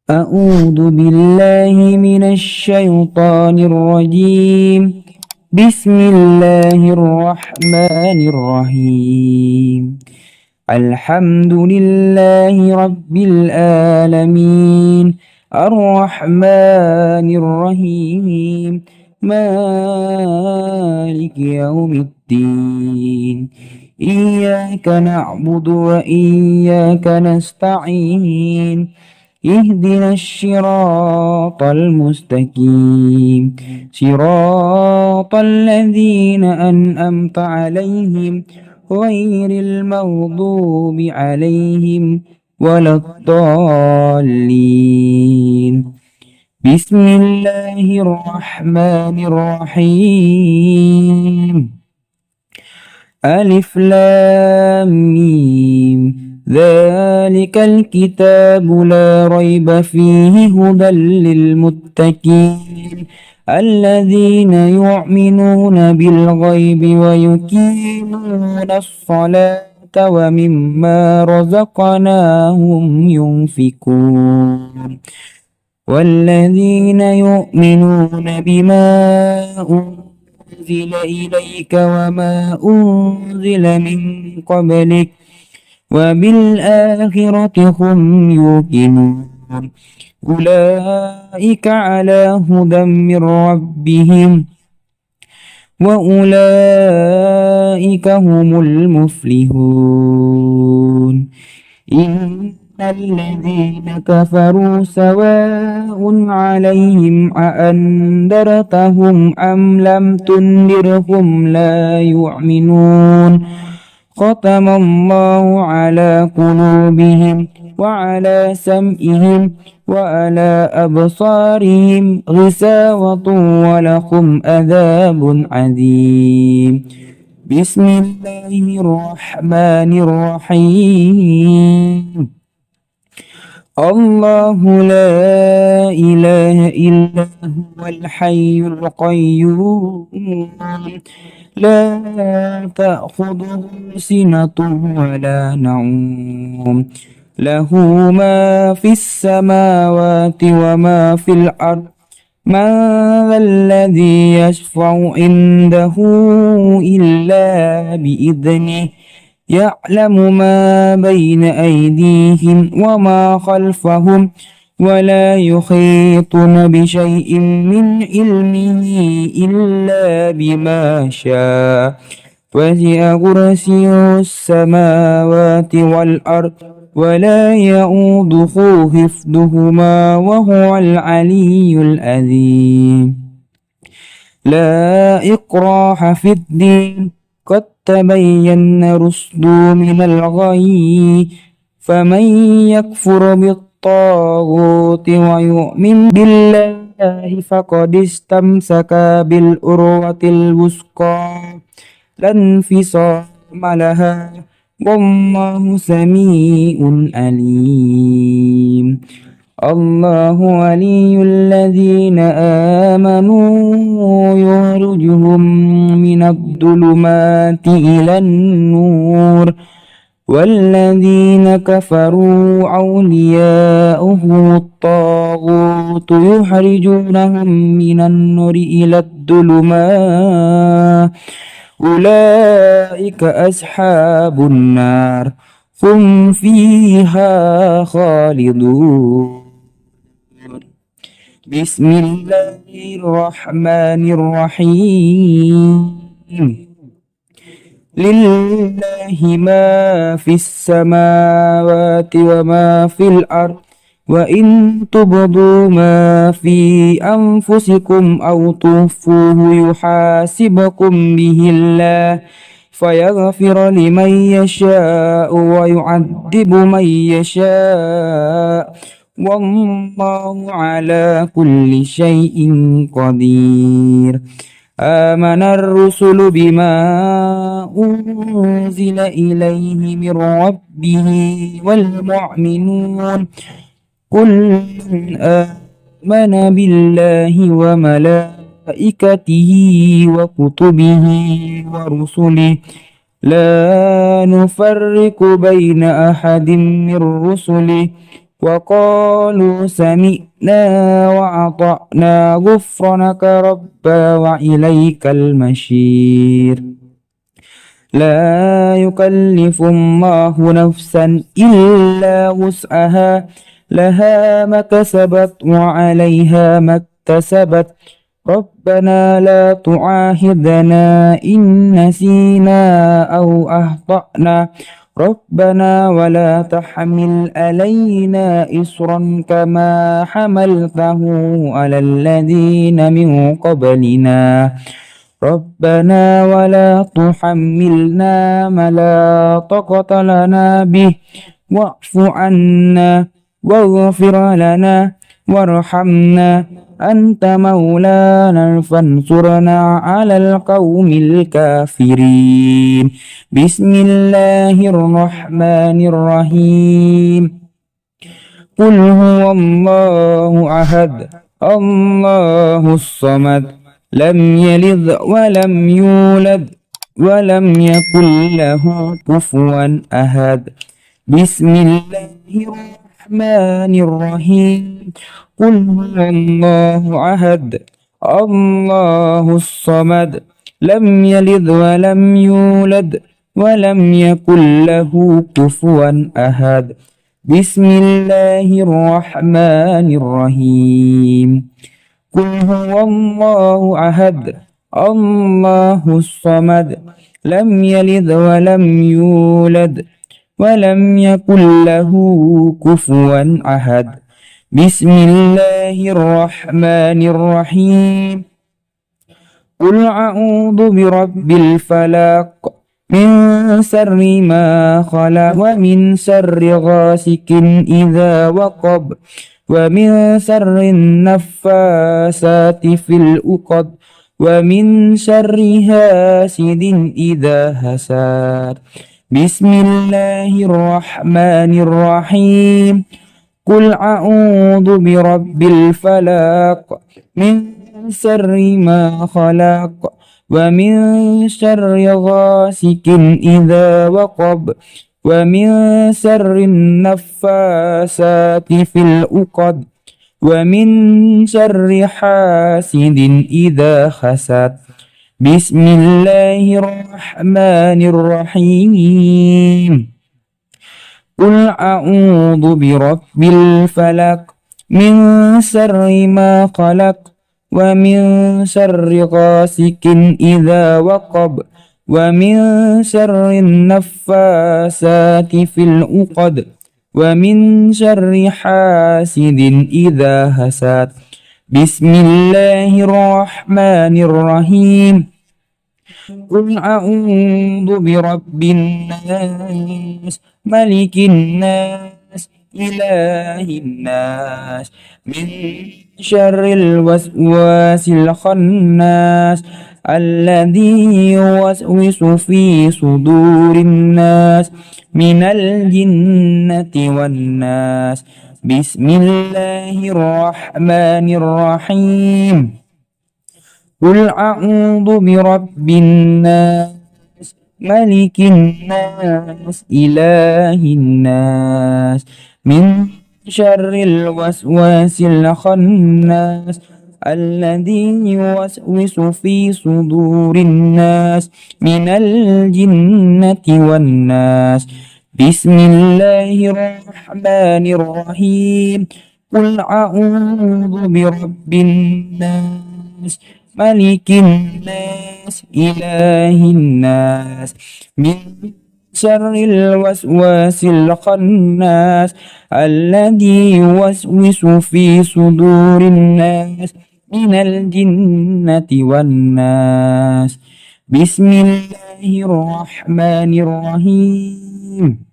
أعوذ بالله من الشيطان الرجيم. بسم الله الرحمن الرحيم. الحمد لله رب العالمين، الرحمن الرحيم، مالك يوم الدين. إياك نعبد وإياك نستعين، اهدنا الصراط المستقيم، صراط الذين أنعمت عليهم غير المغضوب عليهم ولا الضالين. بسم الله الرحمن الرحيم. ألف لام ميم، ذلك الكتاب لا ريب فيه هدى للمتقين الذين يؤمنون بالغيب ويقيمون الصلاة ومما رزقناهم ينفقون والذين يؤمنون بما أنزل إليك وما أنزل من قبلك وبالآخرة هم يوقنون أولئك على هدى من ربهم وأولئك هم المفلحون. إن الذين كفروا سواء عليهم أأنذرتهم أم لم تنذرهم لا يؤمنون. ختم الله على قلوبهم وعلى سمعهم وعلى أبصارهم غشاوة ولهم عذاب عظيم. بسم الله الرحمن الرحيم. الله لا إله إلا هو الحي القيوم لا تأخذه سنة ولا نوم له ما في السماوات وما في الأرض من ذا الذي يشفع عنده إلا بإذنه يعلم ما بين أيديهم وما خلفهم ولا يحيطون بشيء من علمه إلا بما شاء وسع كرسيه السماوات والأرض ولا يؤوده حفظهما وهو العلي العظيم. لا إكراه في الدين قد تبين الرشد من الغي فمن يكفر بالطاغوت ويؤمن بالله فقد استمسك بالعروة الوثقى لا انفصام لها والله سميع عليم. الله ولي الذين آمنوا يخرجهم من الظلمات إلى النور والذين كفروا أولياؤهم الطاغوت يخرجونهم من النور إلى الظلمات أولئك أصحاب النار هم فيها خالدون. بسم الله الرحمن الرحيم. لله ما في السماوات وما في الأرض وإن تبدوا ما في أنفسكم أو تخفوه يحاسبكم به الله فيغفر لمن يشاء ويعذب من يشاء والله على كل شيء قدير. آمن الرسل بما أنزل إليه من ربه والمؤمنون كل آمن بالله وملائكته وكتبه ورسله لا نفرق بين أحد من رسله وقالوا سمعنا وأطعنا غفرانك ربنا وإليك المصير. لا يكلف الله نفسا إلا وسعها لها ما كسبت وعليها ما اكتسبت ربنا لا تعاهدنا إن نسينا أو أخطأنا ربنا ولا تحمل علينا إصرا كما حملته على الذين من قبلنا ربنا ولا تحملنا ما لا طاقة لنا به واعف عنا واغفر لنا وارحمنا أنت مولانا فانصرنا على القوم الكافرين. بسم الله الرحمن الرحيم. قل هو الله أحد الله الصمد لم يلد ولم يولد ولم يكن له كفوا أحد. بسم الله الرحمن الرحيم. قل هو الله أحد الله الصمد لم يلد ولم يولد ولم يكن له كفوا أحد. بسم الله الرحمن الرحيم. قل هو الله أحد الله الصمد لم يلد ولم يولد ولم يكن له كفوا أحد. بسم الله الرحمن الرحيم. قل أعوذ برب الفلق من شر ما خلق ومن شر غاسق إذا وقب ومن شر النفاثات في العقد ومن شر حاسد إذا حسد. بسم الله الرحمن الرحيم. قل أعوذ برب الفلق من شر ما خلق ومن شر غاسق إذا وقب ومن شر النفاثات في العقد ومن شر حاسد إذا حسد. بسم الله الرحمن الرحيم. قل أعوذ برب الفلق من شر ما خلق ومن شر غاسق إذا وقب ومن شر النفاثات في العقد ومن شر حاسد إذا حسد. بسم الله الرحمن الرحيم. قل أعوذ برب الناس ملك الناس إله الناس من شر الوسواس الخناس الذي يوسوس في صدور الناس من الجنة والناس. بسم الله الرحمن الرحيم. قل أعوذ برب الناس ملك الناس إله الناس من شر الوسواس الخناس الذي يوسوس في صدور الناس من الجنة والناس. بسم الله الرحمن الرحيم. قل أعوذ برب الناس ملك الناس إله الناس من شر الوسواس الخناس الذي يوسوس في صدور الناس من الجنة والناس. بسم الله الرحمن الرحيم.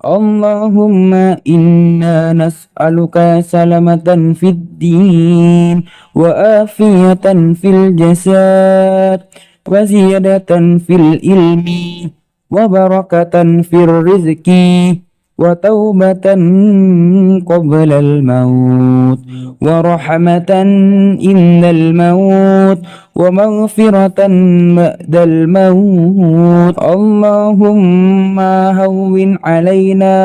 اللهم إنا نسألك سلامة في الدين وآفية في الجسد وزيادة في العلم وبركة في الرزق وتوبة قبل الموت ورحمة عند الموت ومغفرة بعد الموت. اللهم هون علينا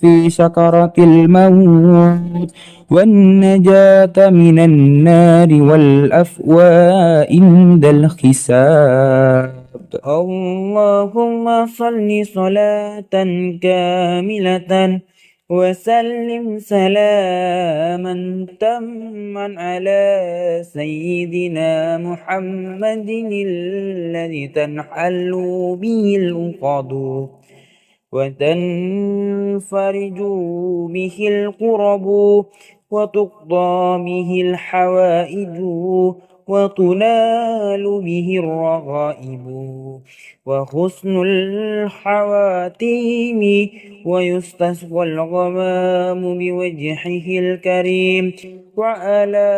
في سكرة الموت والنجاة من النار والأفواء عند الحساب. اللهم صل صلاة كاملة وسلم سلاما تاما على سيدنا محمد الذي تنحل به العقد وتنفرج به الكرب وتقضى به الحوائج وتنال به الرغائب وحسن الحواتيم ويستسقى الغمام بوجهه الكريم وعلى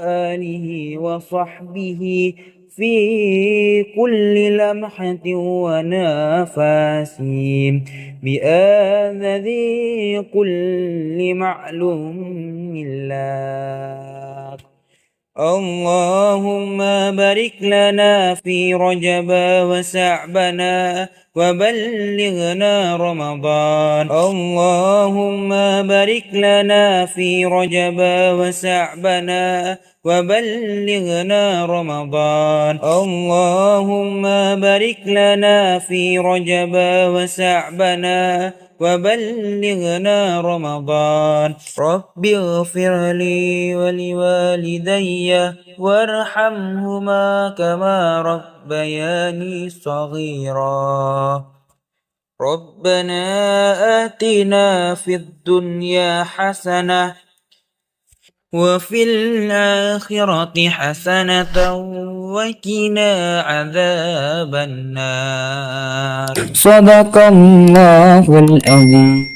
آله وصحبه في كل لمحة ونفس بآذذ كل معلوم لك. اللهم بارك لنا في رجب وشعبنا وبلغنا رمضان. اللهم بارك لنا في رجب وشعبنا وبلغنا رمضان. اللهم بارك لنا في رجب وشعبنا وبلغنا رمضان. رب اغفر لي ولوالدي وارحمهما كما ربياني صغيرا. ربنا آتنا في الدنيا حسنة وفي الآخرة حسنة وقنا عذاب النار. صدق الله العظيم.